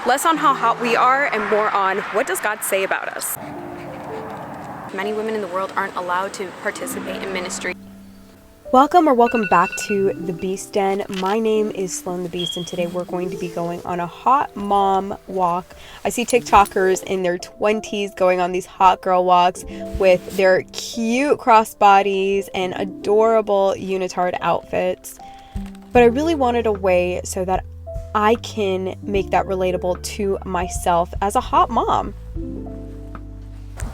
Less on how hot we are and more on what does God say about us. Many women in the world aren't allowed to participate in ministry. Welcome back to the Beast Den. My name is Sloan the Beast, and today we're going to be going on a hot mom walk. I see TikTokers in their 20s going on these hot girl walks with their cute crossbodies and adorable unitard outfits. But I really wanted a way so that I can make that relatable to myself as a hot mom.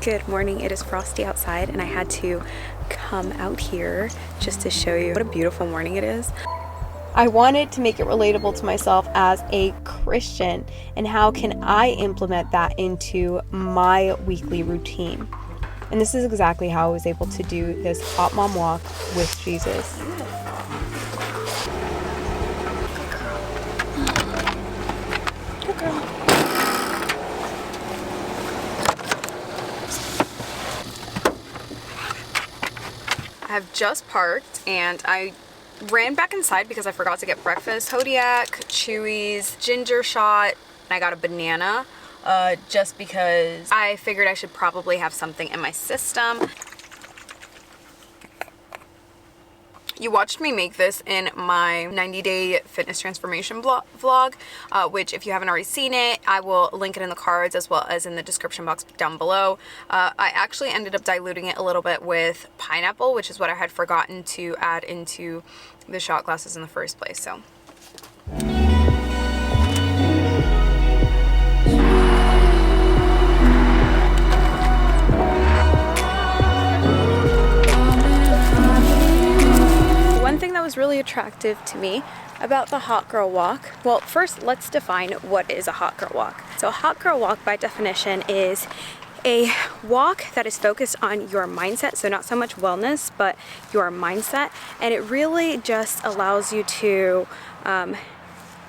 Good morning, it is frosty outside and I had to come out here just to show you what a beautiful morning it is. I wanted to make it relatable to myself as a Christian, and how can I implement that into my weekly routine. And this is exactly how I was able to do this hot mom walk with Jesus. Good girl. I have just parked and I ran back inside because I forgot to get breakfast. Kodiak, Chewy's, ginger shot, and I got a banana just because I figured I should probably have something in my system. You watched me make this in my 90-day fitness transformation vlog, which if you haven't already seen it, I will link it in the cards as well as in the description box down below. I actually ended up diluting it a little bit with pineapple, which is what I had forgotten to add into the shot glasses in the first place. So. One thing that was really attractive to me about the hot girl walk, well, first let's define what is a hot girl walk. So a hot girl walk by definition is a walk that is focused on your mindset, so not so much wellness but your mindset, and it really just allows you to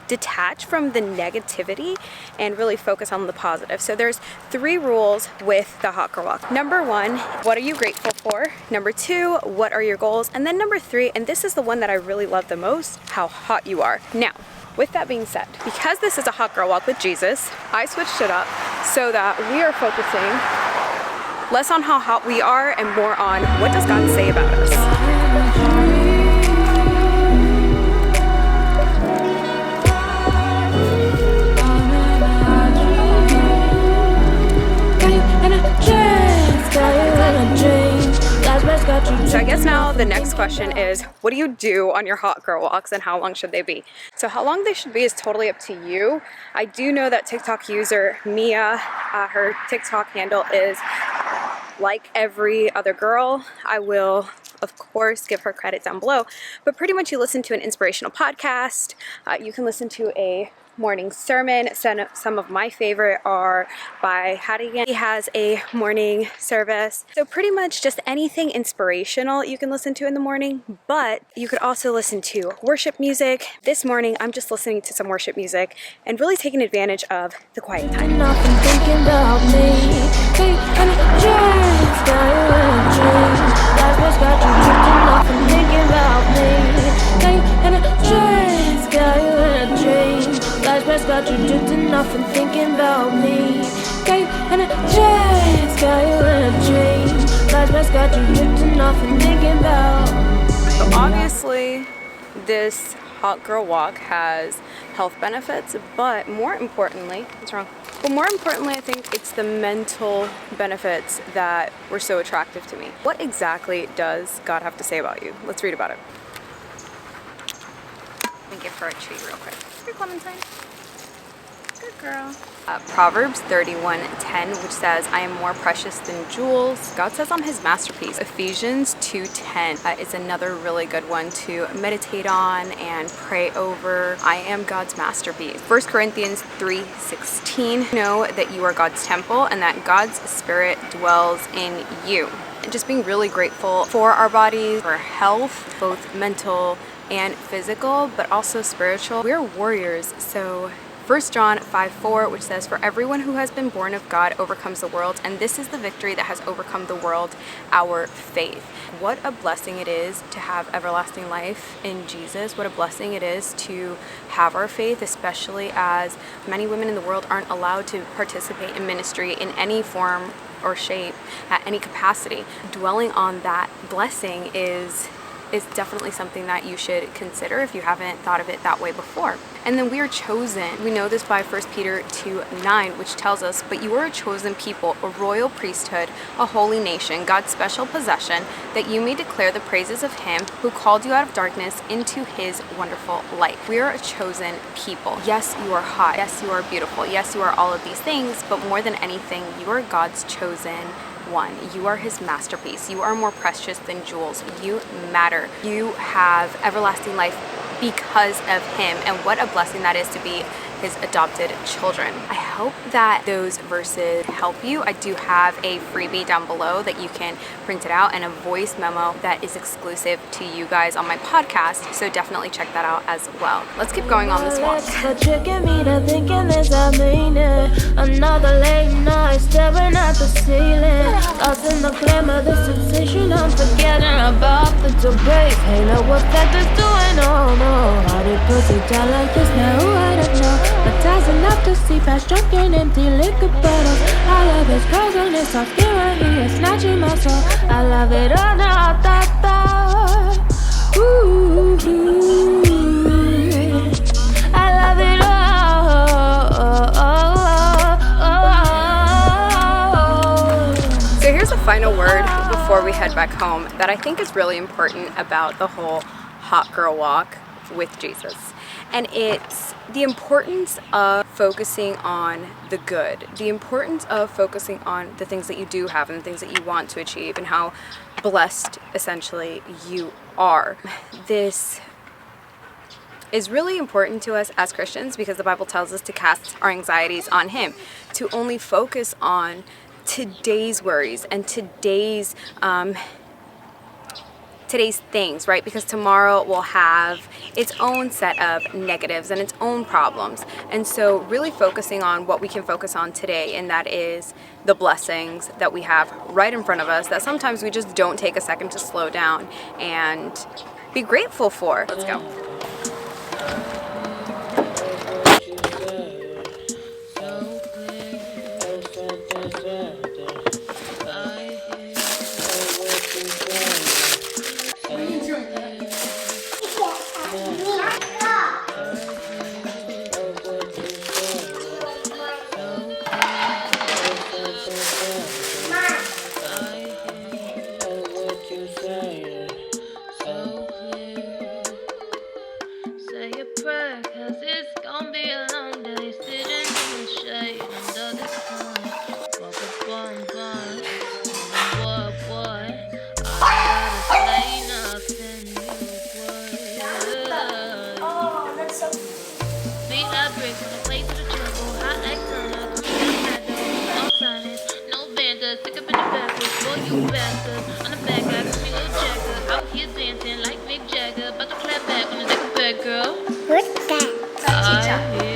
detach from the negativity and really focus on the positive. So there's 3 rules with the hot girl walk. Number 1, what are you grateful for? Number 2, what are your goals? And then number 3, and this is the one that I really love the most, how hot you are. Now, with that being said, because this is a hot girl walk with Jesus, I switched it up so that we are focusing less on how hot we are and more on what does God say about us. So I guess now the next question is, what do you do on your hot girl walks and how long should they be? So how long they should be is totally up to you. I do know that TikTok user Mia, her TikTok handle is like every other girl. I will of course give her credit down below, but pretty much you listen to an inspirational podcast, you can listen to a morning sermon. Some of my favorite are by Hadigan. He has a morning service. So pretty much just anything inspirational you can listen to in the morning, but you could also listen to worship music. This morning I'm just listening to some worship music and really taking advantage of the quiet time. Got you drifting off and thinking about me. Got you in a trance, got you in a dream. Flashbacks got you drifting off and thinking about. So obviously, this hot girl walk has health benefits, but more importantly, what's wrong? But more importantly, I think it's the mental benefits that were so attractive to me. What exactly does God have to say about you? Let's read about it. Let me give her a treat real quick. Here, Clementine. Good girl. Proverbs 31:10, which says, I am more precious than jewels. God says I'm his masterpiece. Ephesians 2:10 is another really good one to meditate on and pray over. I am God's masterpiece. 1 Corinthians 3:16, know that you are God's temple and that God's spirit dwells in you. And just being really grateful for our bodies, for health, both mental and physical, but also spiritual. We're warriors, so 1 John 5:4, which says, "For everyone who has been born of God overcomes the world, and this is the victory that has overcome the world, our faith." What a blessing it is to have everlasting life in Jesus. What a blessing it is to have our faith, especially as many women in the world aren't allowed to participate in ministry in any form or shape, at any capacity. Dwelling on that blessing is definitely something that you should consider if you haven't thought of it that way before. And then we are chosen. We know this by 1 Peter 2:9, which tells us, "But you are a chosen people, a royal priesthood, a holy nation, God's special possession, that you may declare the praises of him who called you out of darkness into his wonderful light." We are a chosen people. Yes, you are hot. Yes, you are beautiful. Yes, you are all of these things, but more than anything, you are God's chosen one. You are his masterpiece. You are more precious than jewels. You matter. You have everlasting life because of him, and what a blessing that is to be his adopted children. I hope that those verses help you. I do have a freebie down below that you can print it out, and a voice memo that is exclusive to you guys on my podcast, so definitely check that out as well. Let's keep going on this walk. Tricking me to thinking there's a meaning. Another late night staring at the ceiling. Lost in the glamour, the sensation. I'm forgetting about the debate. Hey, look what that is doing. Oh no, how did pussy down like this now? I don't know. But that's enough to see past drunken empty liquor bottles. I love his curls on his soft skin right here, snatching my soul. I love it all now, that. Ooh, I love it all. So here's a final word before we head back home that I think is really important about the whole hot girl walk with Jesus. And it's the importance of focusing on the good, the importance of focusing on the things that you do have and the things that you want to achieve, and how blessed essentially you are. This is really important to us as Christians because the Bible tells us to cast our anxieties on him, to only focus on today's worries and today's things, right? Because tomorrow will have its own set of negatives and its own problems. And so really focusing on what we can focus on today, and that is the blessings that we have right in front of us that sometimes we just don't take a second to slow down and be grateful for. Let's go. What's that?